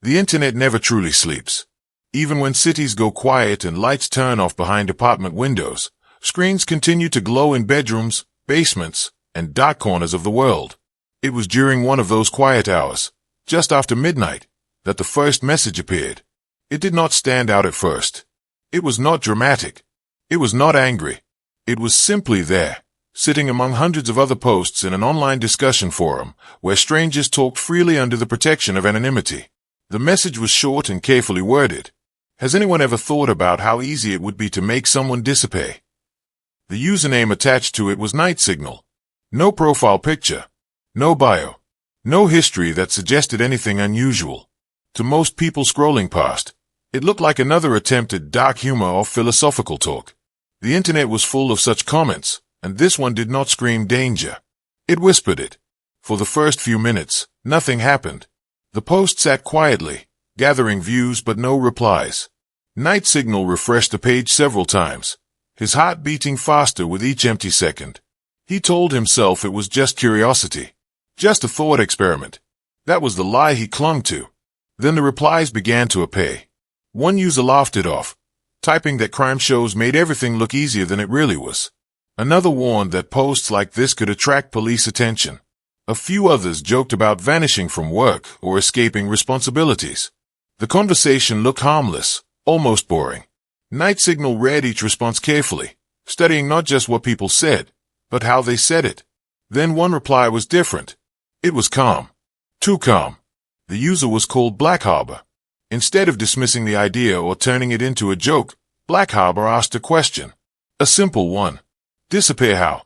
The internet never truly sleeps. Even when cities go quiet and lights turn off behind apartment windows, screens continue to glow in bedrooms, basements, and dark corners of the world. It was during one of those quiet hours, just after midnight, that the first message appeared. It did not stand out at first. It was not dramatic. It was not angry. It was simply there, sitting among hundreds of other posts in an online discussion forum where strangers talked freely under the protection of anonymity. The message was short and carefully worded. Has anyone ever thought about how easy it would be to make someone disappear? The username attached to it was Night Signal. No profile picture. No bio. No history that suggested anything unusual. To most people scrolling past, it looked like another attempt at dark humor or philosophical talk. The internet was full of such comments, and this one did not scream danger. It whispered it. For the first few minutes, nothing happened. The post sat quietly, gathering views but no replies. Night Signal refreshed the page several times, his heart beating faster with each empty second. He told himself it was just curiosity, just a thought experiment. That was the lie he clung to. Then the replies began to appear. One user laughed it off, typing that crime shows made everything look easier than it really was. Another warned that posts like this could attract police attention. A few others joked about vanishing from work or escaping responsibilities. The conversation looked harmless, almost boring. Night Signal read each response carefully, studying not just what people said, but how they said it. Then one reply was different. It was calm. Too calm. The user was called Black Harbor. Instead of dismissing the idea or turning it into a joke, Black Harbor asked a question. A simple one. Disappear how?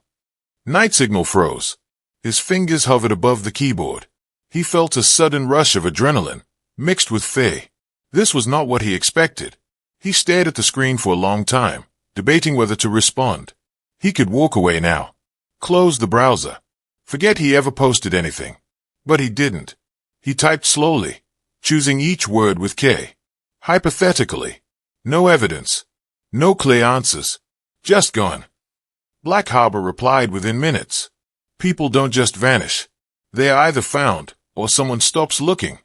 Night Signal froze. His fingers hovered above the keyboard. He felt a sudden rush of adrenaline, mixed with fear. This was not what he expected. He stared at the screen for a long time, debating whether to respond. He could walk away now. Close the browser. Forget he ever posted anything. But he didn't. He typed slowly, choosing each word with care. Hypothetically. No evidence. No clear answers. Just gone. Black Harbor replied within minutes. People don't just vanish. They are either found, or someone stops looking.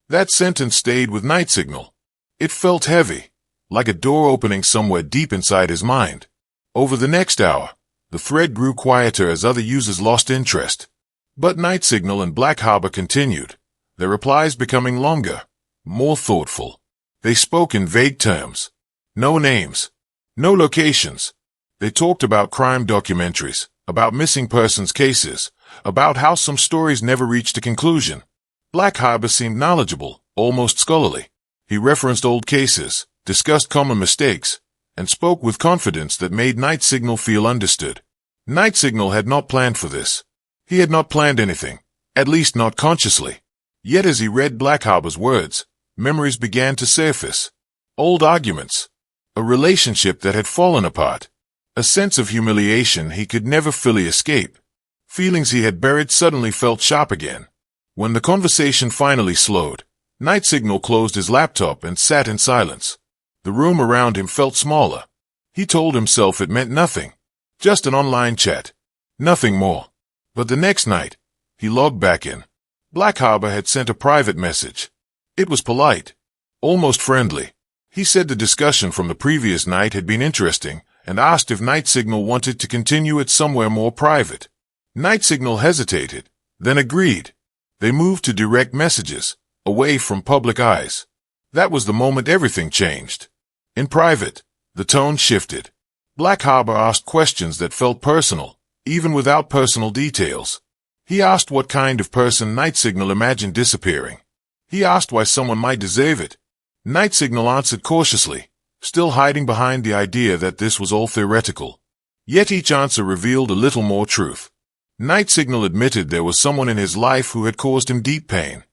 That sentence stayed with Night Signal. It felt heavy, like a door opening somewhere deep inside his mind. Over the next hour, the thread grew quieter as other users lost interest. But Night Signal and Black Harbor continued, their replies becoming longer, more thoughtful. They spoke in vague terms. No names. No locations. They talked about crime documentaries, about missing persons cases, about how some stories never reached a conclusion. Black Harbor seemed knowledgeable, almost scholarly. He referenced old cases, discussed common mistakes, and spoke with confidence that made Night Signal feel understood. Night Signal had not planned for this. He had not planned anything, at least not consciously. Yet as he read Black Harbor's words, memories began to surface. Old arguments. A relationship that had fallen apart. A sense of humiliation he could never fully escape. Feelings he had buried suddenly felt sharp again. When the conversation finally slowed, Night Signal closed his laptop and sat in silence. The room around him felt smaller. He told himself it meant nothing. Just an online chat. Nothing more. But the next night, he logged back in. Black Harbor had sent a private message. It was polite. Almost friendly. He said the discussion from the previous night had been interesting, and asked if Night Signal wanted to continue it somewhere more private. Night Signal hesitated, then agreed. They moved to direct messages, away from public eyes. That was the moment everything changed. In private, the tone shifted. Black Harbor asked questions that felt personal, even without personal details. He asked what kind of person Night Signal imagined disappearing. He asked why someone might deserve it. Night Signal answered cautiously, still hiding behind the idea that this was all theoretical. Yet each answer revealed a little more truth. Night Signal admitted there was someone in his life who had caused him deep pain.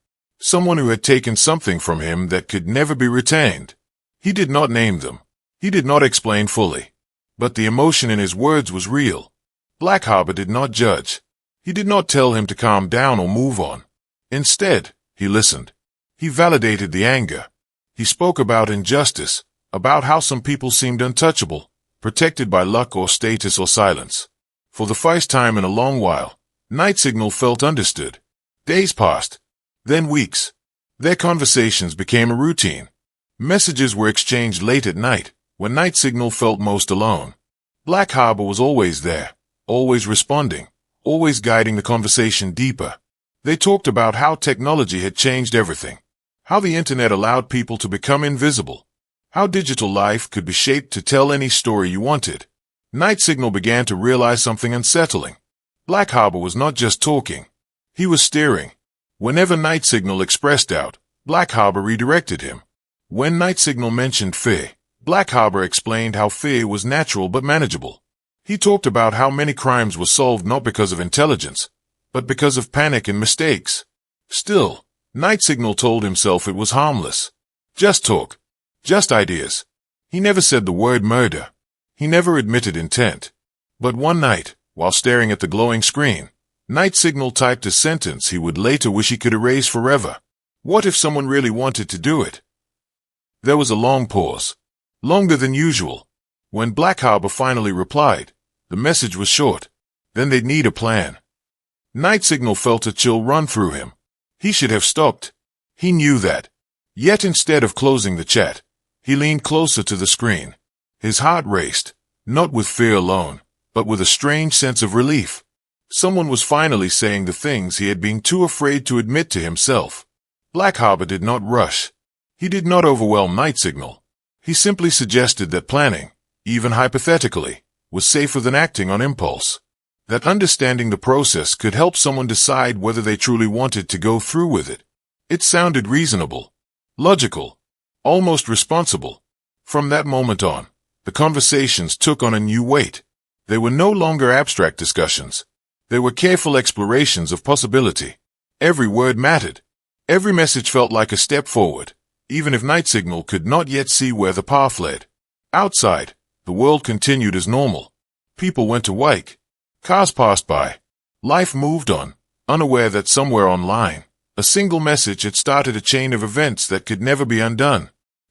Someone who had taken something from him that could never be retained. He did not name them. He did not explain fully. But the emotion in his words was real. Black Harbor did not judge. He did not tell him to calm down or move on. Instead, he listened. He validated the anger. He spoke about injustice, about how some people seemed untouchable, protected by luck or status or silence. For the first time in a long while, Night Signal felt understood. Days passed. Then weeks. Their conversations became a routine. Messages were exchanged late at night, when Night Signal felt most alone. Black Harbor was always there, always responding, always guiding the conversation deeper. They talked about how technology had changed everything, how the internet allowed people to become invisible, how digital life could be shaped to tell any story you wanted. Night Signal began to realize something unsettling. Black Harbor was not just talking. He was steering. Whenever Night Signal expressed doubt, Black Harbor redirected him. When Night Signal mentioned fear, Black Harbor explained how fear was natural but manageable. He talked about how many crimes were solved not because of intelligence, but because of panic and mistakes. Still, Night Signal told himself it was harmless. Just talk. Just ideas. He never said the word murder. He never admitted intent. But one night, while staring at the glowing screen, Night Signal typed a sentence he would later wish he could erase forever. What if someone really wanted to do it? There was a long pause. Longer than usual. When Black Harbor finally replied, the message was short. Then they'd need a plan. Night Signal felt a chill run through him. He should have stopped. He knew that. Yet instead of closing the chat, he leaned closer to the screen. His heart raced, not with fear alone, but with a strange sense of relief. Someone was finally saying the things he had been too afraid to admit to himself. Black Harbor did not rush. He did not overwhelm Night Signal. He simply suggested that planning, even hypothetically, was safer than acting on impulse. That understanding the process could help someone decide whether they truly wanted to go through with it. It sounded reasonable, logical, almost responsible. From that moment on, the conversations took on a new weight. They were no longer abstract discussions. They were careful explorations of possibility. Every word mattered. Every message felt like a step forward, even if Night Signal could not yet see where the path led. Outside, the world continued as normal. People went to work. Cars passed by. Life moved on, unaware that somewhere online, a single message had started a chain of events that could never be undone.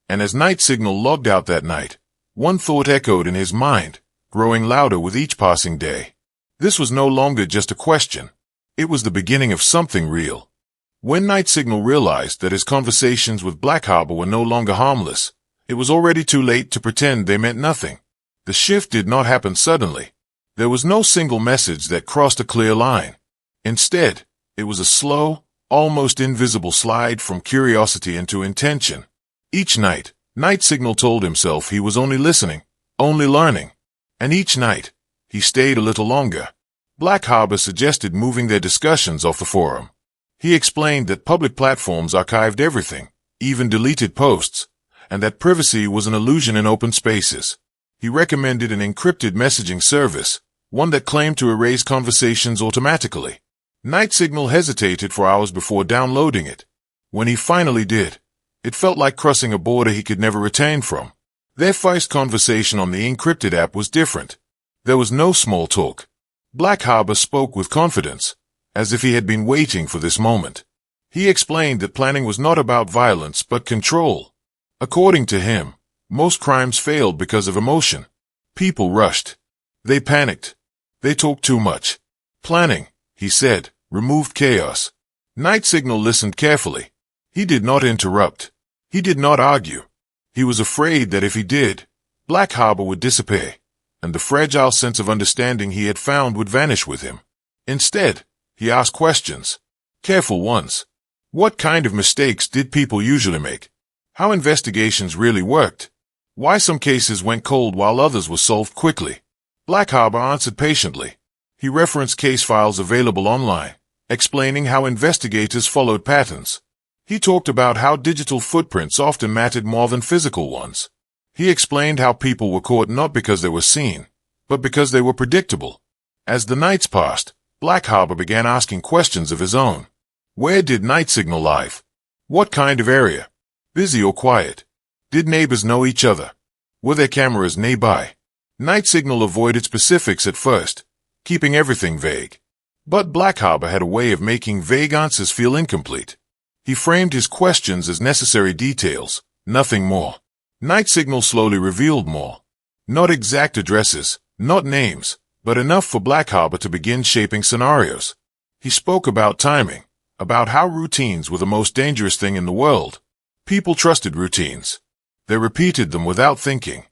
And as Night Signal logged out that night, one thought echoed in his mind, growing louder with each passing day. This was no longer just a question. It was the beginning of something real. When Night Signal realized that his conversations with Black Harbor were no longer harmless, it was already too late to pretend they meant nothing. The shift did not happen suddenly. There was no single message that crossed a clear line. Instead, it was a slow, almost invisible slide from curiosity into intention. Each night, Night Signal told himself he was only listening, only learning. And each night, he stayed a little longer. Black Harbor suggested moving their discussions off the forum. He explained that public platforms archived everything, even deleted posts, and that privacy was an illusion in open spaces. He recommended an encrypted messaging service, one that claimed to erase conversations automatically. Night Signal hesitated for hours before downloading it. When he finally did, it felt like crossing a border he could never return from. Their first conversation on the encrypted app was different. There was no small talk. Black Harbor spoke with confidence, as if he had been waiting for this moment. He explained that planning was not about violence but control. According to him, most crimes failed because of emotion. People rushed. They panicked. They talked too much. Planning, he said, removed chaos. Night Signal listened carefully. He did not interrupt. He did not argue. He was afraid that if he did, Black Harbor would disappear, and the fragile sense of understanding he had found would vanish with him. Instead, he asked questions. Careful ones. What kind of mistakes did people usually make? How investigations really worked? Why some cases went cold while others were solved quickly? Black Harbor answered patiently. He referenced case files available online, explaining how investigators followed patterns. He talked about how digital footprints often mattered more than physical ones. He explained how people were caught not because they were seen, but because they were predictable. As the nights passed, Black Harbor began asking questions of his own. Where did Night Signal live? What kind of area? Busy or quiet? Did neighbors know each other? Were there cameras nearby? Night Signal avoided specifics at first, keeping everything vague. But Black Harbor had a way of making vague answers feel incomplete. He framed his questions as necessary details, nothing more. Night Signal slowly revealed more. Not exact addresses, not names, but enough for Black Harbor to begin shaping scenarios. He spoke about timing, about how routines were the most dangerous thing in the world. People trusted routines. They repeated them without thinking.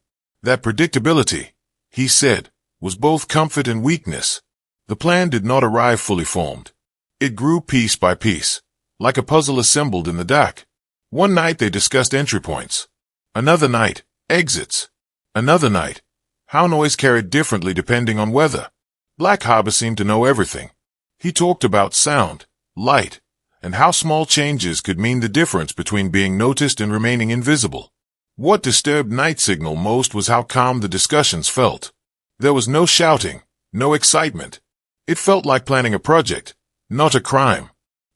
That predictability, he said, was both comfort and weakness. The plan did not arrive fully formed. It grew piece by piece, like a puzzle assembled in the dark. One night they discussed entry points. Another night, exits. Another night, how noise carried differently depending on weather. Black Harbor seemed to know everything. He talked about sound, light, and how small changes could mean the difference between being noticed and remaining invisible. What disturbed Night Signal most was how calm the discussions felt. There was no shouting, no excitement. It felt like planning a project, not a crime.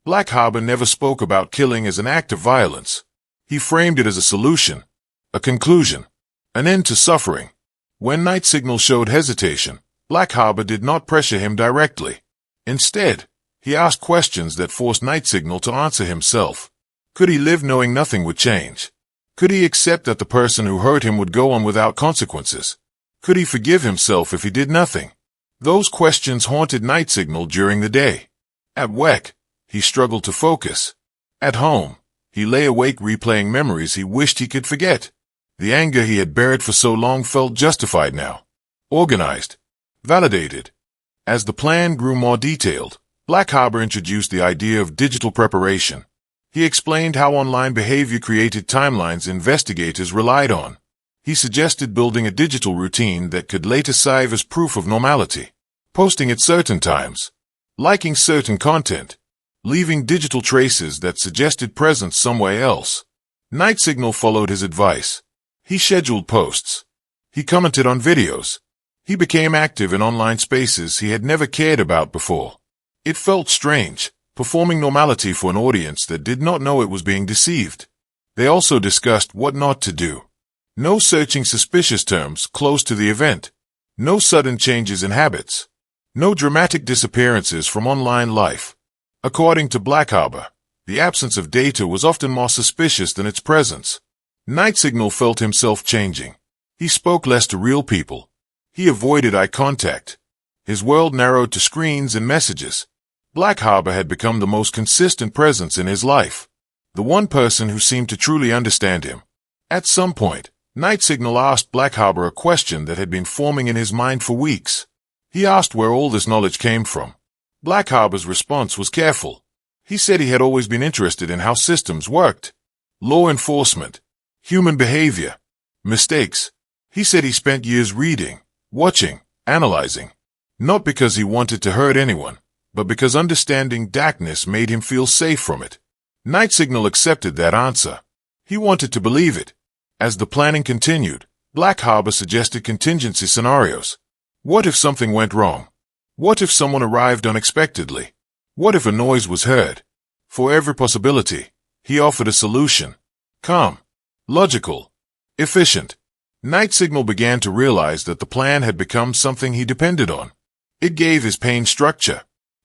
Black Harbor never spoke about killing as an act of violence. He framed it as a solution, a conclusion, an end to suffering. When Night Signal showed hesitation, Black Harbor did not pressure him directly. Instead, he asked questions that forced Night Signal to answer himself. Could he live knowing nothing would change? Could he accept that the person who hurt him would go on without consequences? Could he forgive himself if he did nothing? Those questions haunted Night Signal during the day. At work, he struggled to focus. At home, he lay awake replaying memories he wished he could forget. The anger he had buried for so long felt justified now. Organized. Validated. As the plan grew more detailed, Black Harbor introduced the idea of digital preparation. He explained how online behavior created timelines investigators relied on. He suggested building a digital routine that could later serve as proof of normality. Posting at certain times. Liking certain content. Leaving digital traces that suggested presence somewhere else. Night Signal followed his advice. He scheduled posts. He commented on videos. He became active in online spaces he had never cared about before. It felt strange, performing normality for an audience that did not know it was being deceived. They also discussed what not to do. No searching suspicious terms close to the event. No sudden changes in habits. No dramatic disappearances from online life. According to Black Harbor, the absence of data was often more suspicious than its presence. Night Signal felt himself changing. He spoke less to real people. He avoided eye contact. His world narrowed to screens and messages. Black Harbor had become the most consistent presence in his life. The one person who seemed to truly understand him. At some point, Night Signal asked Black Harbor a question that had been forming in his mind for weeks. He asked where all this knowledge came from. Black Harbor's response was careful. He said he had always been interested in how systems worked. Law enforcement. Human behavior. Mistakes. He said he spent years reading, watching, analyzing. Not because he wanted to hurt anyone, but because understanding darkness made him feel safe from it. Night Signal accepted that answer. He wanted to believe it. As the planning continued, Black Harbor suggested contingency scenarios. What if something went wrong? What if someone arrived unexpectedly? What if a noise was heard? For every possibility, he offered a solution. Calm. Logical. Efficient. Night Signal began to realize that the plan had become something he depended on. It gave his pain structure.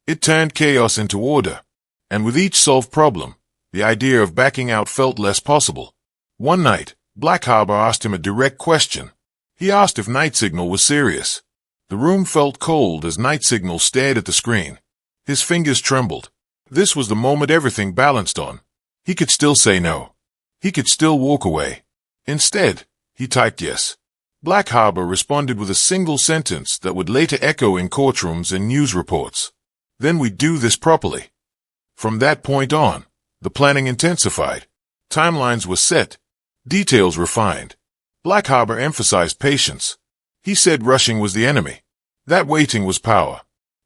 It turned chaos into order. And with each solved problem, the idea of backing out felt less possible. One night, Black Harbor asked him a direct question. He asked if Night Signal was serious. The room felt cold as Night Signal stared at the screen. His fingers trembled. This was the moment everything balanced on. He could still say no. He could still walk away. Instead, he typed yes. Black Harbor responded with a single sentence that would later echo in courtrooms and news reports. Then we do this properly. From that point on, the planning intensified. Timelines were set. Details refined. Black Harbor emphasized patience. He said rushing was the enemy. That waiting was power.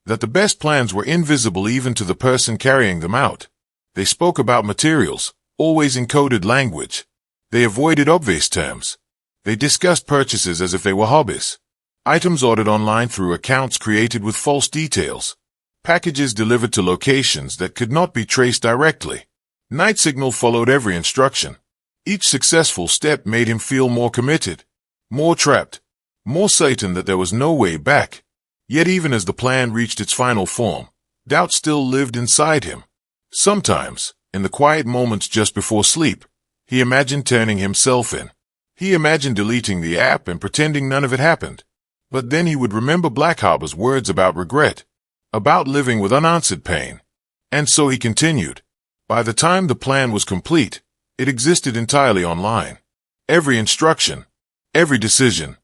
That the best plans were invisible even to the person carrying them out. They spoke about materials, always in coded language. They avoided obvious terms. They discussed purchases as if they were hobbies. Items ordered online through accounts created with false details. Packages delivered to locations that could not be traced directly. Night Signal followed every instruction. Each successful step made him feel more committed, more trapped, more certain that there was no way back. Yet even as the plan reached its final form, doubt still lived inside him. Sometimes, in the quiet moments just before sleep, he imagined turning himself in. He imagined deleting the app and pretending none of it happened. But then he would remember Black Harbor's words about regret, about living with unanswered pain. And so he continued. By the time the plan was complete, it existed entirely online. Every instruction, every decision,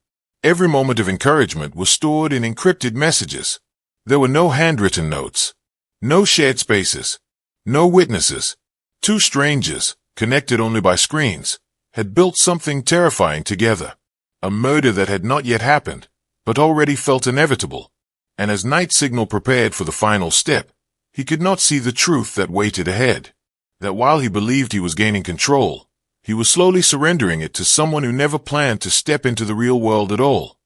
every moment of encouragement was stored in encrypted messages. There were no handwritten notes, no shared spaces, no witnesses. Two strangers, connected only by screens, had built something terrifying together. A murder that had not yet happened, but already felt inevitable. And as Night Signal prepared for the final step, he could not see the truth that waited ahead. That while he believed he was gaining control, he was slowly surrendering it to someone who never planned to step into the real world at all.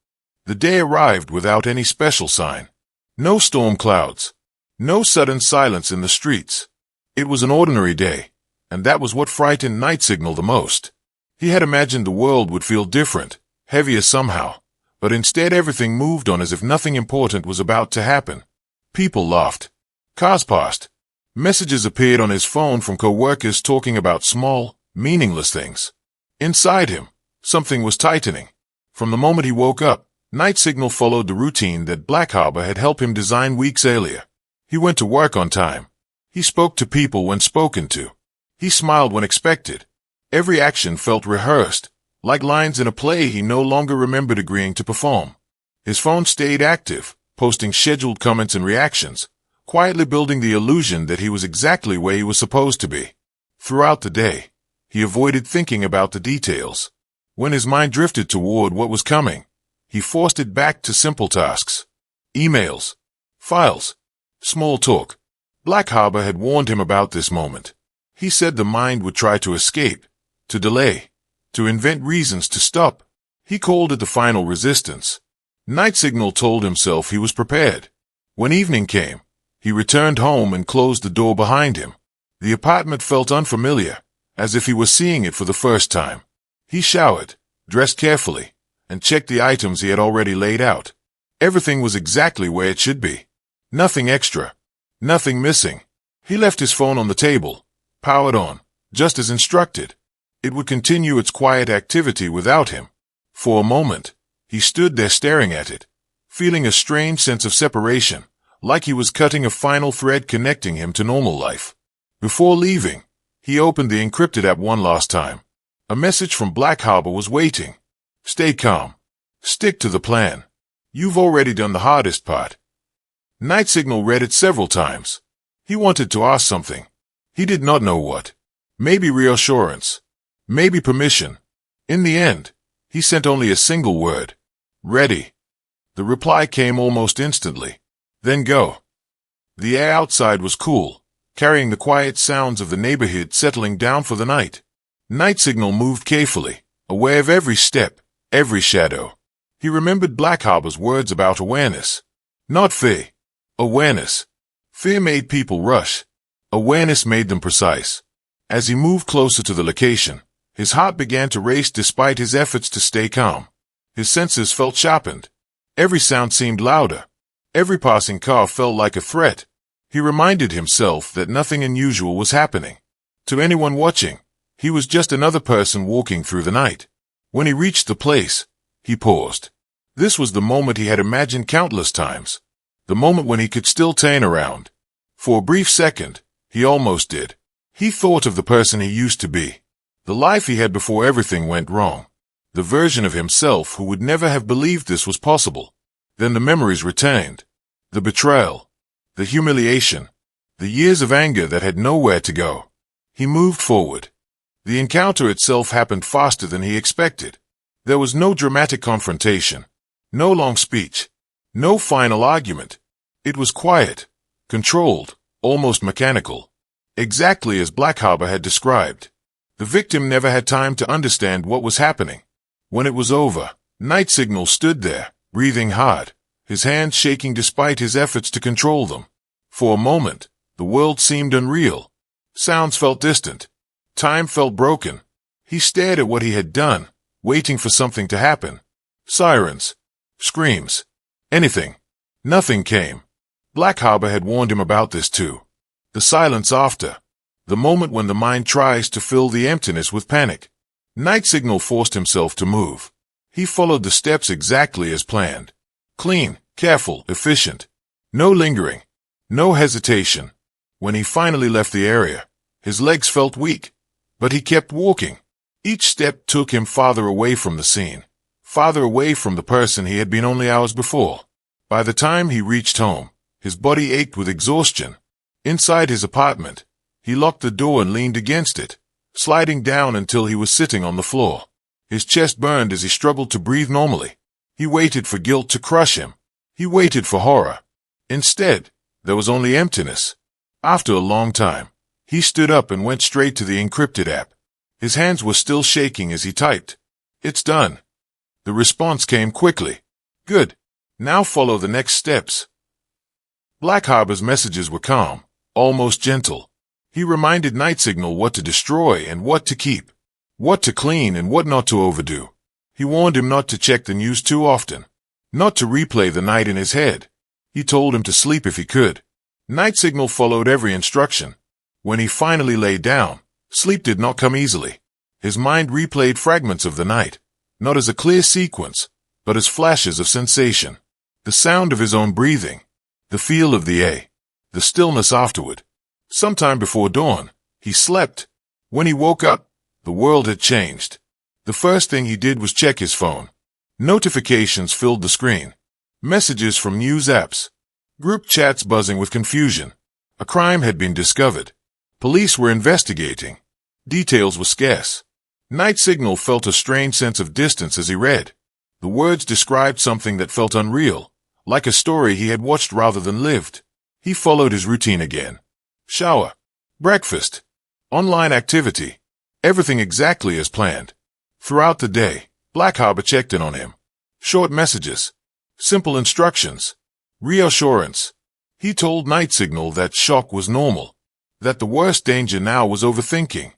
The day arrived without any special sign. No storm clouds. No sudden silence in the streets. It was an ordinary day, and that was what frightened Night Signal the most. He had imagined the world would feel different, heavier somehow, but instead everything moved on as if nothing important was about to happen. People laughed. Cars passed. Messages appeared on his phone from co-workers talking about small, meaningless things. Inside him, something was tightening. From the moment he woke up, Night Signal followed the routine that Black Harbor had helped him design weeks earlier. He went to work on time. He spoke to people when spoken to. He smiled when expected. Every action felt rehearsed, like lines in a play he no longer remembered agreeing to perform. His phone stayed active, posting scheduled comments and reactions, quietly building the illusion that he was exactly where he was supposed to be. Throughout the day, he avoided thinking about the details. When his mind drifted toward what was coming, he forced it back to simple tasks. Emails, files, small talk. Black Harbor had warned him about this moment. He said the mind would try to escape, to delay, to invent reasons to stop. He called it the final resistance. Night Signal told himself he was prepared. When evening came, he returned home and closed the door behind him. The apartment felt unfamiliar, as if he was seeing it for the first time. He showered, dressed carefully, and checked the items he had already laid out. Everything was exactly where it should be. Nothing extra. Nothing missing. He left his phone on the table, powered on, just as instructed. It would continue its quiet activity without him. For a moment, he stood there staring at it, feeling a strange sense of separation, like he was cutting a final thread connecting him to normal life. Before leaving, he opened the encrypted app one last time. A message from Black Harbor was waiting. Stay calm. Stick to the plan. You've already done the hardest part. Night Signal read it several times. He wanted to ask something. He did not know what. Maybe reassurance. Maybe permission. In the end, he sent only a single word. Ready. The reply came almost instantly. Then go. The air outside was cool, carrying the quiet sounds of the neighborhood settling down for the night. Night Signal moved carefully, aware of every step, every shadow. He remembered Black Harbor's words about awareness. Not fear. Awareness. Fear made people rush. Awareness made them precise. As he moved closer to the location, his heart began to race despite his efforts to stay calm. His senses felt sharpened. Every sound seemed louder. Every passing car felt like a threat. He reminded himself that nothing unusual was happening. To anyone watching, he was just another person walking through the night. When he reached the place, he paused. This was the moment he had imagined countless times. The moment when he could still turn around. For a brief second, he almost did. He thought of the person he used to be. The life he had before everything went wrong. The version of himself who would never have believed this was possible. Then the memories returned. The betrayal. The humiliation. The years of anger that had nowhere to go. He moved forward. The encounter itself happened faster than he expected. There was no dramatic confrontation. No long speech. No final argument. It was quiet, controlled, almost mechanical. Exactly as Black Harbor had described. The victim never had time to understand what was happening. When it was over, Night Signal stood there, breathing hard, his hands shaking despite his efforts to control them. For a moment, the world seemed unreal. Sounds felt distant. Time felt broken. He stared at what he had done, waiting for something to happen. Sirens. Screams. Anything. Nothing came. Black Harbor had warned him about this too. The silence after. The moment when the mind tries to fill the emptiness with panic. Night Signal forced himself to move. He followed the steps exactly as planned. Clean, careful, efficient. No lingering. No hesitation. When he finally left the area, his legs felt weak, but he kept walking. Each step took him farther away from the scene, farther away from the person he had been only hours before. By the time he reached home, his body ached with exhaustion. Inside his apartment, he locked the door and leaned against it, sliding down until he was sitting on the floor. His chest burned as he struggled to breathe normally. He waited for guilt to crush him. He waited for horror. Instead, there was only emptiness. After a long time, he stood up and went straight to the encrypted app. His hands were still shaking as he typed. "It's done." The response came quickly. "Good. Now follow the next steps." Black Harbor's messages were calm, almost gentle. He reminded Night Signal what to destroy and what to keep, what to clean and what not to overdo. He warned him not to check the news too often, not to replay the night in his head. He told him to sleep if he could. Night Signal followed every instruction. When he finally lay down, sleep did not come easily. His mind replayed fragments of the night, not as a clear sequence, but as flashes of sensation. The sound of his own breathing, the feel of the air, the stillness afterward. Sometime before dawn, he slept. When he woke up, the world had changed. The first thing he did was check his phone. Notifications filled the screen. Messages from news apps. Group chats buzzing with confusion. A crime had been discovered. Police were investigating. Details were scarce. Night Signal felt a strange sense of distance as he read. The words described something that felt unreal, like a story he had watched rather than lived. He followed his routine again. Shower. Breakfast. Online activity. Everything exactly as planned. Throughout the day, Black Harbor checked in on him. Short messages. Simple instructions. Reassurance. He told Night Signal that shock was normal, that the worst danger now was overthinking.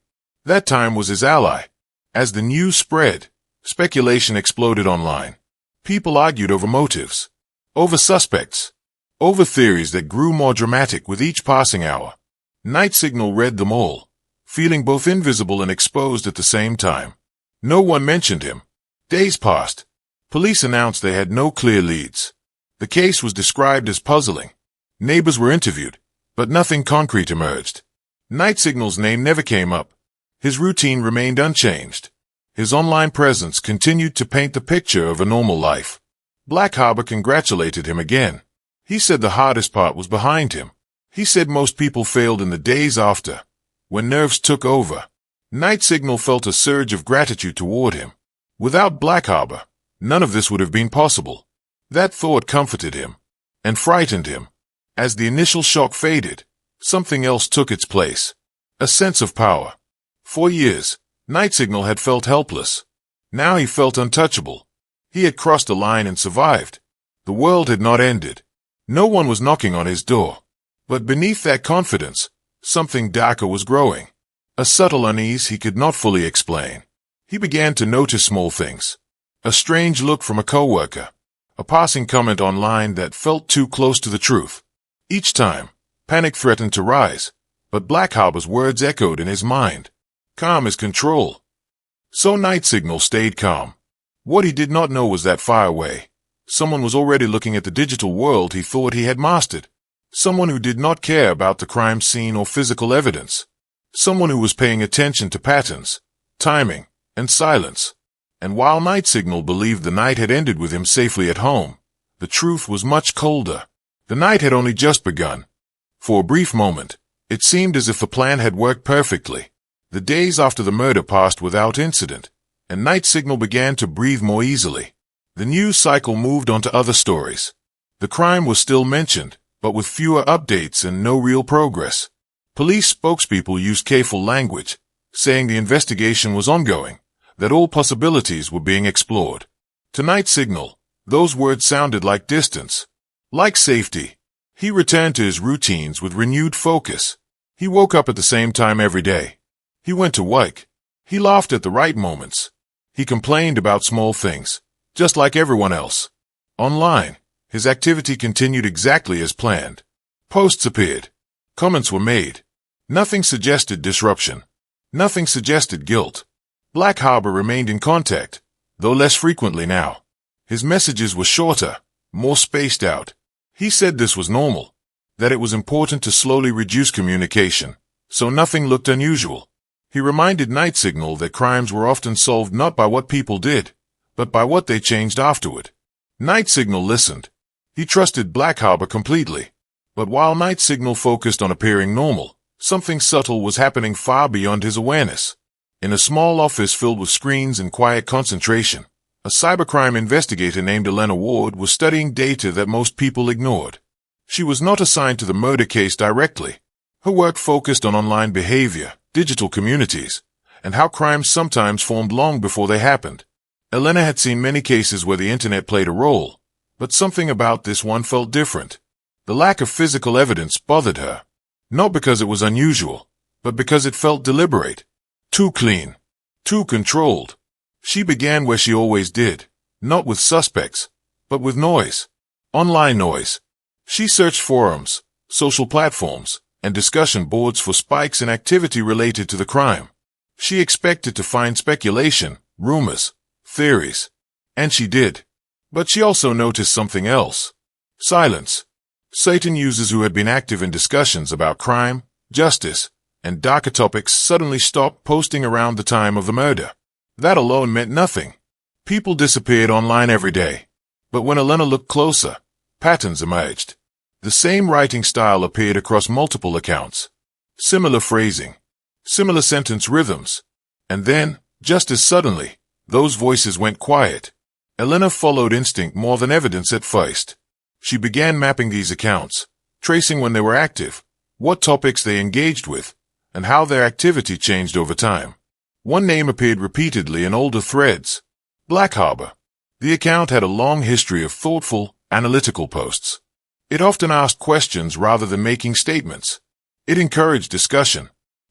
That time was his ally. As the news spread, speculation exploded online. People argued over motives, over suspects, over theories that grew more dramatic with each passing hour. Night Signal read them all, feeling both invisible and exposed at the same time. No one mentioned him. Days passed. Police announced they had no clear leads. The case was described as puzzling. Neighbors were interviewed, but nothing concrete emerged. Night Signal's name never came up. His routine remained unchanged. His online presence continued to paint the picture of a normal life. Black Harbor congratulated him again. He said the hardest part was behind him. He said most people failed in the days after, when nerves took over. Night Signal felt a surge of gratitude toward him. Without Black Harbor, none of this would have been possible. That thought comforted him and frightened him. As the initial shock faded, something else took its place. A sense of power. For years, Night Signal had felt helpless. Now he felt untouchable. He had crossed a line and survived. The world had not ended. No one was knocking on his door. But beneath that confidence, something darker was growing. A subtle unease he could not fully explain. He began to notice small things. A strange look from a coworker. A passing comment online that felt too close to the truth. Each time, panic threatened to rise, but Black Harbor's words echoed in his mind. Calm is control. So Night Signal stayed calm. What he did not know was that far away, someone was already looking at the digital world he thought he had mastered. Someone who did not care about the crime scene or physical evidence. Someone who was paying attention to patterns, timing, and silence. And while Night Signal believed the night had ended with him safely at home, the truth was much colder. The night had only just begun. For a brief moment, it seemed as if the plan had worked perfectly. The days after the murder passed without incident, and Night Signal began to breathe more easily. The news cycle moved on to other stories. The crime was still mentioned, but with fewer updates and no real progress. Police spokespeople used careful language, saying the investigation was ongoing, that all possibilities were being explored. To Night Signal, those words sounded like distance, like safety. He returned to his routines with renewed focus. He woke up at the same time every day. He went to work. He laughed at the right moments. He complained about small things, just like everyone else. Online, his activity continued exactly as planned. Posts appeared. Comments were made. Nothing suggested disruption. Nothing suggested guilt. Black Harbor remained in contact, though less frequently now. His messages were shorter, more spaced out. He said this was normal. that it was important to slowly reduce communication, so nothing looked unusual. He reminded Night Signal that crimes were often solved not by what people did, but by what they changed afterward. Night Signal listened. He trusted Black Harbor completely. But while Night Signal focused on appearing normal, something subtle was happening far beyond his awareness. In a small office filled with screens and quiet concentration, a cybercrime investigator named Elena Ward was studying data that most people ignored. She was not assigned to the murder case directly. Her work focused on online behavior, digital communities, and how crimes sometimes formed long before they happened. Elena had seen many cases where the internet played a role, but something about this one felt different. The lack of physical evidence bothered her, not because it was unusual, but because it felt deliberate. Too clean. Too controlled. She began where she always did, not with suspects, but with noise. Online noise. She searched forums, social platforms, and discussion boards for spikes in activity related to the crime. She expected to find speculation, rumors, theories. And she did. But she also noticed something else. Silence. Certain users who had been active in discussions about crime, justice, and darker topics suddenly stopped posting around the time of the murder. That alone meant nothing. People disappeared online every day. But when Elena looked closer, patterns emerged. The same writing style appeared across multiple accounts. Similar phrasing. Similar sentence rhythms. And then, just as suddenly, those voices went quiet. Elena followed instinct more than evidence at first. She began mapping these accounts, tracing when they were active, what topics they engaged with, and how their activity changed over time. One name appeared repeatedly in older threads. Black Harbor. The account had a long history of thoughtful, analytical posts. It often asked questions rather than making statements. It encouraged discussion,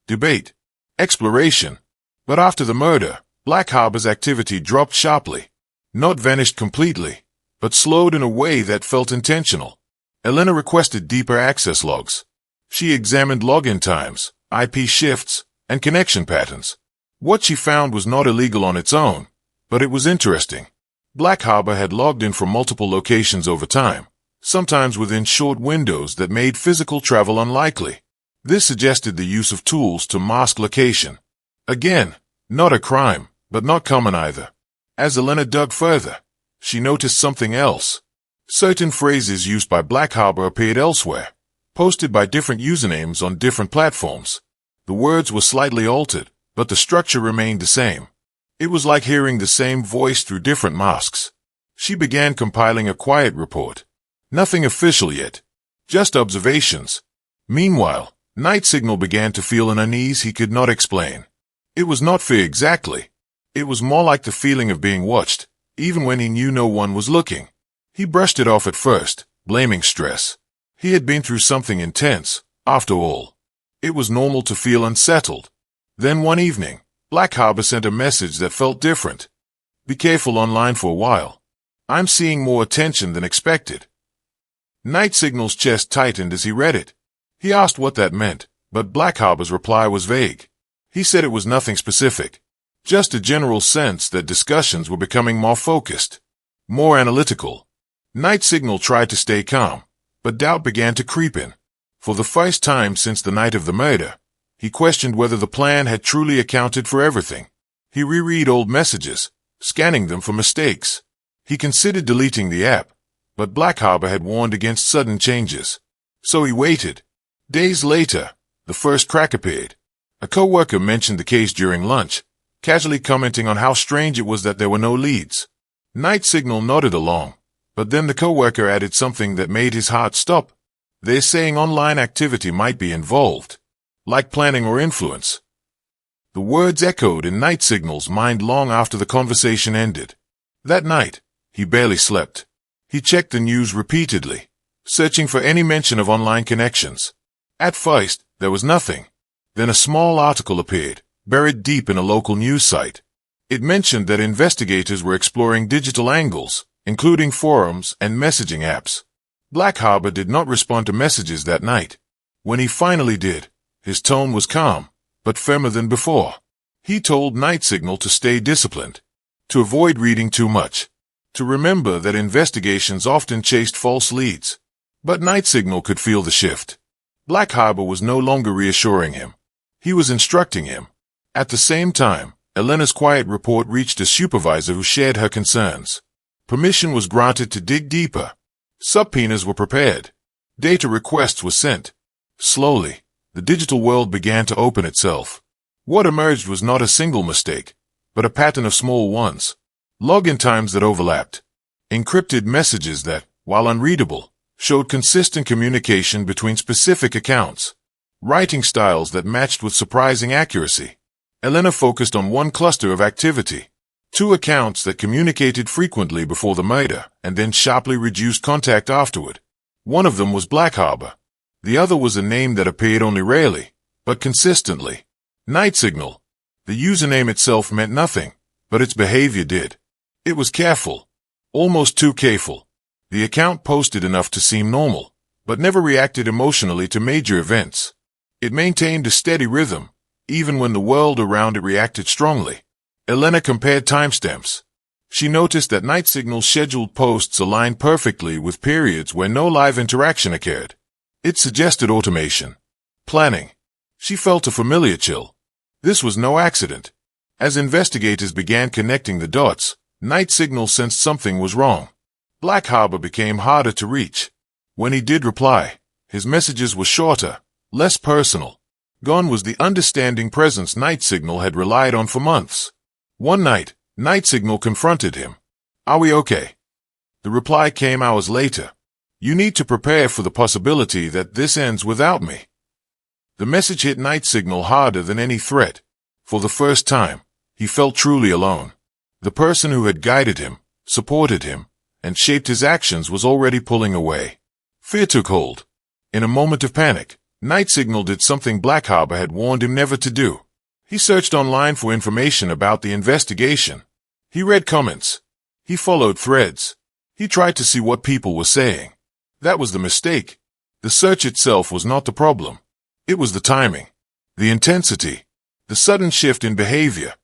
debate, exploration. But after the murder, Black Harbor's activity dropped sharply. Not vanished completely, but slowed in a way that felt intentional. Elena requested deeper access logs. She examined login times, IP shifts, and connection patterns. What she found was not illegal on its own, but it was interesting. Black Harbor had logged in from multiple locations over time, sometimes within short windows that made physical travel unlikely. This suggested the use of tools to mask location. Again, not a crime, but not common either. As Elena dug further, she noticed something else. Certain phrases used by Black Harbor appeared elsewhere, posted by different usernames on different platforms. The words were slightly altered, but the structure remained the same. It was like hearing the same voice through different masks. She began compiling a quiet report. Nothing official yet, just observations. Meanwhile, Night Signal began to feel an unease he could not explain. It was not fear exactly. It was more like the feeling of being watched, even when he knew no one was looking. He brushed it off at first, blaming stress. He had been through something intense, after all. It was normal to feel unsettled. Then one evening, Black Harbor sent a message that felt different. Be careful online for a while. I'm seeing more attention than expected. Night Signal's chest tightened as he read it. He asked what that meant, but Black Harbor's reply was vague. He said it was nothing specific. Just a general sense that discussions were becoming more focused, more analytical. Night Signal tried to stay calm, but doubt began to creep in. For the first time since the night of the murder, he questioned whether the plan had truly accounted for everything. He reread old messages, scanning them for mistakes. He considered deleting the app, but Black Harbor had warned against sudden changes. So he waited. Days later, the first crack appeared. A coworker mentioned the case during lunch, casually commenting on how strange it was that there were no leads. Night Signal nodded along, but then the coworker added something that made his heart stop. They're saying online activity might be involved, like planning or influence. The words echoed in Night Signal's mind long after the conversation ended. That night, he barely slept. He checked the news repeatedly, searching for any mention of online connections. At first, there was nothing. Then a small article appeared, buried deep in a local news site. It mentioned that investigators were exploring digital angles, including forums and messaging apps. Black Harbor did not respond to messages that night. When he finally did, his tone was calm, but firmer than before. He told Night Signal to stay disciplined, to avoid reading too much, to remember that investigations often chased false leads. But Night Signal could feel the shift. Black Harbor was no longer reassuring him. He was instructing him. At the same time, Elena's quiet report reached a supervisor who shared her concerns. Permission was granted to dig deeper. Subpoenas were prepared. Data requests were sent. Slowly, the digital world began to open itself. What emerged was not a single mistake, but a pattern of small ones. Login times that overlapped. Encrypted messages that, while unreadable, showed consistent communication between specific accounts. Writing styles that matched with surprising accuracy. Elena focused on one cluster of activity. 2 accounts that communicated frequently before the murder and then sharply reduced contact afterward. One of them was Black Harbor. The other was a name that appeared only rarely, but consistently. Night Signal. The username itself meant nothing, but its behavior did. It was careful. Almost too careful. The account posted enough to seem normal, but never reacted emotionally to major events. It maintained a steady rhythm, even when the world around it reacted strongly. Elena compared timestamps. She noticed that Night Signal's scheduled posts aligned perfectly with periods where no live interaction occurred. It suggested automation. Planning. She felt a familiar chill. This was no accident. As investigators began connecting the dots, Night Signal sensed something was wrong. Black Harbor became harder to reach. When he did reply, his messages were shorter, less personal. Gone was the understanding presence Night Signal had relied on for months. One night, Night Signal confronted him. "Are we okay?" The reply came hours later. "You need to prepare for the possibility that this ends without me." The message hit Night Signal harder than any threat. For the first time, he felt truly alone. The person who had guided him, supported him, and shaped his actions was already pulling away. Fear took hold. In a moment of panic, Night Signal did something Black Harbor had warned him never to do. He searched online for information about the investigation. He read comments. He followed threads. He tried to see what people were saying. That was the mistake. The search itself was not the problem. It was the timing, the intensity, the sudden shift in behavior.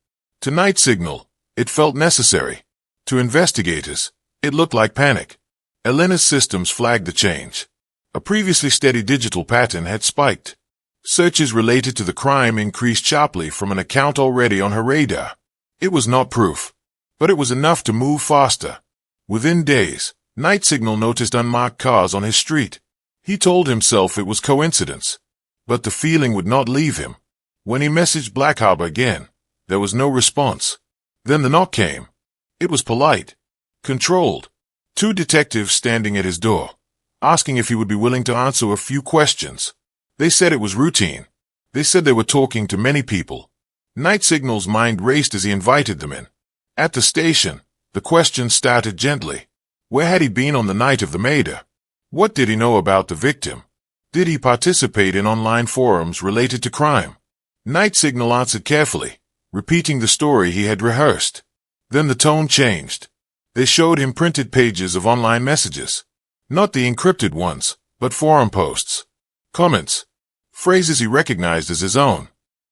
To Night Signal, it felt necessary. To investigators, it looked like panic. Elena's systems flagged the change. A previously steady digital pattern had spiked. Searches related to the crime increased sharply from an account already on her radar. It was not proof, but it was enough to move faster. Within days, Night Signal noticed unmarked cars on his street. He told himself it was coincidence, but the feeling would not leave him. When he messaged Black Harbor again, there was no response. Then the knock came. It was polite, controlled. 2 detectives standing at his door, asking if he would be willing to answer a few questions. They said it was routine. They said they were talking to many people. Night Signal's mind raced as he invited them in. At the station, the questions started gently. Where had he been on the night of the murder? What did he know about the victim? Did he participate in online forums related to crime? Night Signal answered carefully, repeating the story he had rehearsed. Then the tone changed. They showed him printed pages of online messages. Not the encrypted ones, but forum posts. Comments. Phrases he recognized as his own.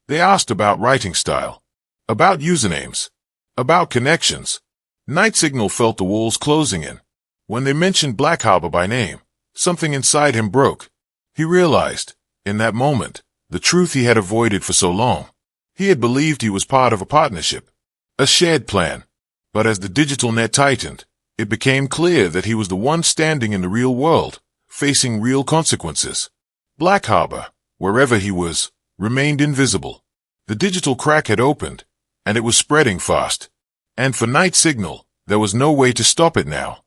They asked about writing style. About usernames. About connections. Night Signal felt the walls closing in. When they mentioned Black Harbor by name, something inside him broke. He realized, in that moment, the truth he had avoided for so long. He had believed he was part of a partnership, a shared plan. But as the digital net tightened, it became clear that he was the one standing in the real world, facing real consequences. Black Harbor, wherever he was, remained invisible. The digital crack had opened, and it was spreading fast. And for Night Signal, there was no way to stop it now.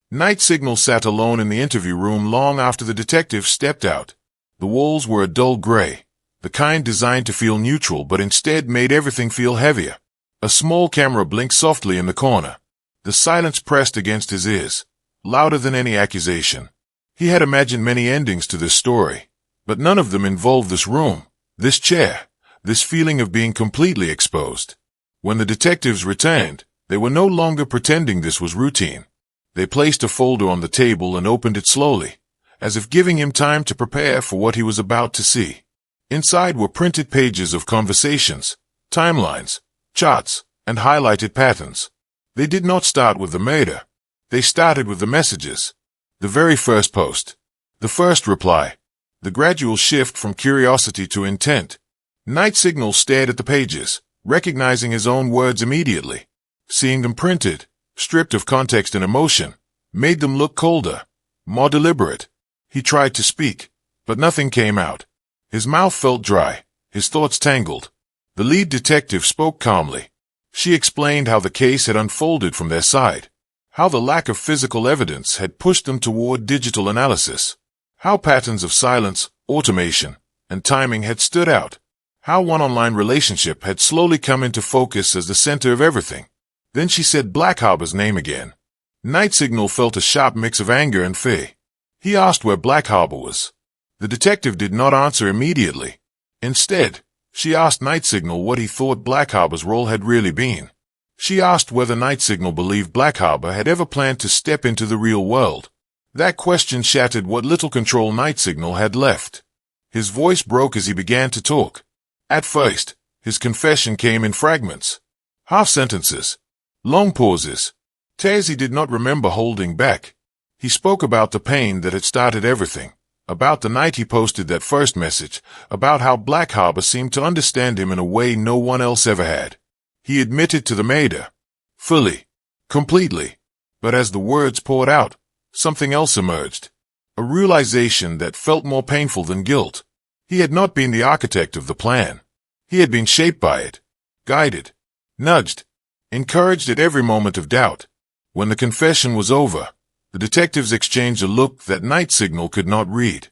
Night Signal sat alone in the interview room long after the detective stepped out. The walls were a dull gray, the kind designed to feel neutral but instead made everything feel heavier. A small camera blinked softly in the corner. The silence pressed against his ears, louder than any accusation. He had imagined many endings to this story, but none of them involved this room, this chair, this feeling of being completely exposed. When the detectives returned, they were no longer pretending this was routine. They placed a folder on the table and opened it slowly, as if giving him time to prepare for what he was about to see. Inside were printed pages of conversations, timelines, charts, and highlighted patterns. They did not start with the murder. They started with the messages. The very first post. The first reply. The gradual shift from curiosity to intent. Night Signal stared at the pages, recognizing his own words immediately. Seeing them printed, stripped of context and emotion, made them look colder, more deliberate. He tried to speak, but nothing came out. His mouth felt dry, his thoughts tangled. The lead detective spoke calmly. She explained how the case had unfolded from their side, how the lack of physical evidence had pushed them toward digital analysis, how patterns of silence, automation, and timing had stood out, how one online relationship had slowly come into focus as the center of everything. Then she said Black Harbor's name again. Night Signal felt a sharp mix of anger and fear. He asked where Black Harbor was. The detective did not answer immediately. Instead, she asked Night Signal what he thought Black Harbor's role had really been. She asked whether Night Signal believed Black Harbor had ever planned to step into the real world. That question shattered what little control Night Signal had left. His voice broke as he began to talk. At first, his confession came in fragments. Half sentences. Long pauses. Tears he did not remember holding back. He spoke about the pain that had started everything. About the night he posted that first message, about how Black Harbor seemed to understand him in a way no one else ever had. He admitted to the matter. Fully. Completely. But as the words poured out, something else emerged. A realization that felt more painful than guilt. He had not been the architect of the plan. He had been shaped by it. Guided. Nudged. Encouraged at every moment of doubt. When the confession was over, the detectives exchanged a look that Night Signal could not read.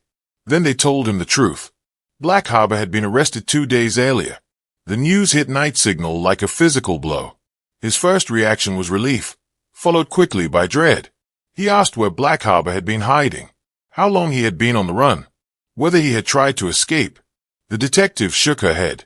Then they told him the truth. Black Harbor had been arrested 2 days earlier. The news hit Night Signal like a physical blow. His first reaction was relief, followed quickly by dread. He asked where Black Harbor had been hiding, how long he had been on the run, whether he had tried to escape. The detective shook her head.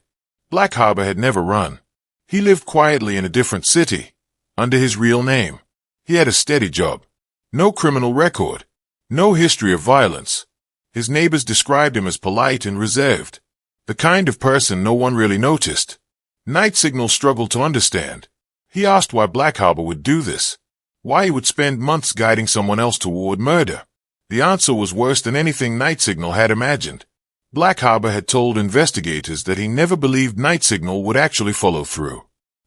Black Harbor had never run. He lived quietly in a different city, under his real name. He had a steady job. No criminal record. No history of violence. His neighbors described him as polite and reserved. The kind of person no one really noticed. Night Signal struggled to understand. He asked why Black Harbor would do this. Why he would spend months guiding someone else toward murder. The answer was worse than anything Night Signal had imagined. Black Harbor had told investigators that he never believed Night Signal would actually follow through.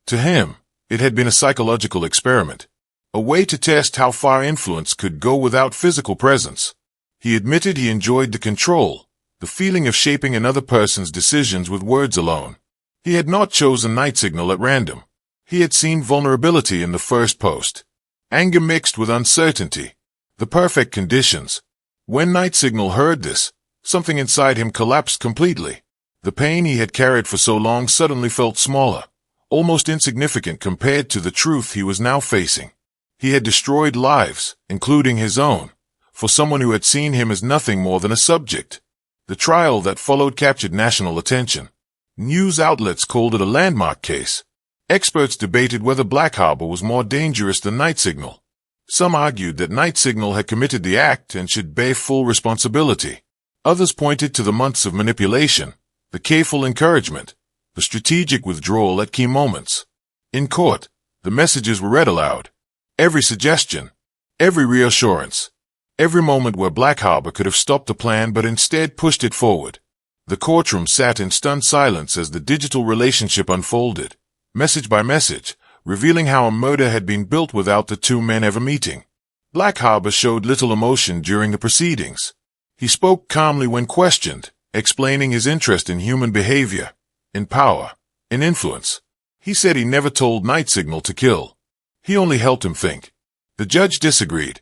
To him, it had been a psychological experiment. A way to test how far influence could go without physical presence. He admitted he enjoyed the control, the feeling of shaping another person's decisions with words alone. He had not chosen Night Signal at random. He had seen vulnerability in the first post. Anger mixed with uncertainty. The perfect conditions. When Night Signal heard this, something inside him collapsed completely. The pain he had carried for so long suddenly felt smaller, almost insignificant compared to the truth he was now facing. He had destroyed lives, including his own, for someone who had seen him as nothing more than a subject. The trial that followed captured national attention. News outlets called it a landmark case. Experts debated whether Black Harbor was more dangerous than Night Signal. Some argued that Night Signal had committed the act and should bear full responsibility. Others pointed to the months of manipulation, the careful encouragement, the strategic withdrawal at key moments. In court, the messages were read aloud. Every suggestion, every reassurance, every moment where Black Harbor could have stopped the plan but instead pushed it forward. The courtroom sat in stunned silence as the digital relationship unfolded, message by message, revealing how a murder had been built without the two men ever meeting. Black Harbor showed little emotion during the proceedings. He spoke calmly when questioned, explaining his interest in human behavior, in power, in influence. He said he never told Night Signal to kill. He only helped him think. The judge disagreed.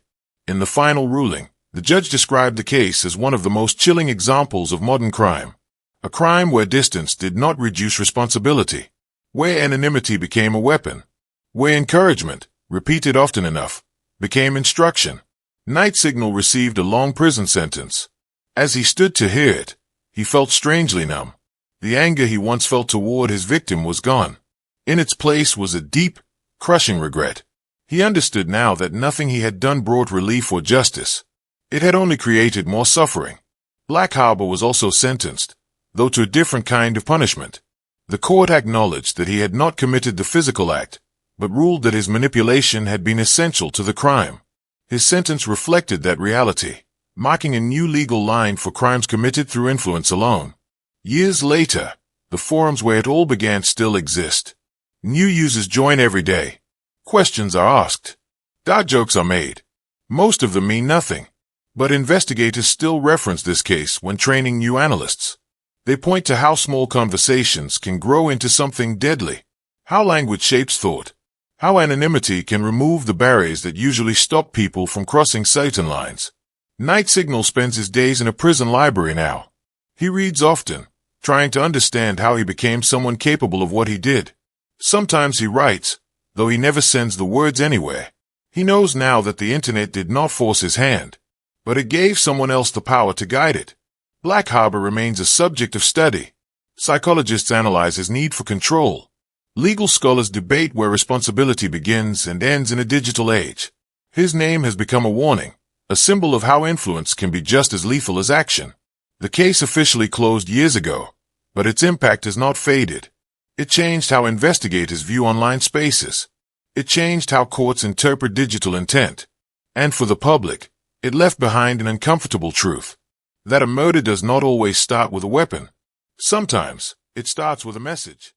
In the final ruling, the judge described the case as one of the most chilling examples of modern crime. A crime where distance did not reduce responsibility, where anonymity became a weapon, where encouragement, repeated often enough, became instruction. Night Signal received a long prison sentence. As he stood to hear it, he felt strangely numb. The anger he once felt toward his victim was gone. In its place was a deep, crushing regret. He understood now that nothing he had done brought relief or justice. It had only created more suffering. Black Harbor was also sentenced, though to a different kind of punishment. The court acknowledged that he had not committed the physical act, but ruled that his manipulation had been essential to the crime. His sentence reflected that reality. marking a new legal line for crimes committed through influence alone. Years later, the forums where it all began still exist. New users join every day. Questions are asked. Dad jokes are made. Most of them mean nothing. But investigators still reference this case when training new analysts. They point to how small conversations can grow into something deadly, how language shapes thought, how anonymity can remove the barriers that usually stop people from crossing certain lines. Night Signal spends his days in a prison library now. He reads often, trying to understand how he became someone capable of what he did. Sometimes he writes, though he never sends the words anywhere. He knows now that the internet did not force his hand, but it gave someone else the power to guide it. Black Harbor remains a subject of study. Psychologists analyze his need for control. Legal scholars debate where responsibility begins and ends in a digital age. His name has become a warning, a symbol of how influence can be just as lethal as action. The case officially closed years ago, but its impact has not faded. It changed how investigators view online spaces. It changed how courts interpret digital intent. And for the public, it left behind an uncomfortable truth. That a murder does not always start with a weapon. Sometimes, it starts with a message.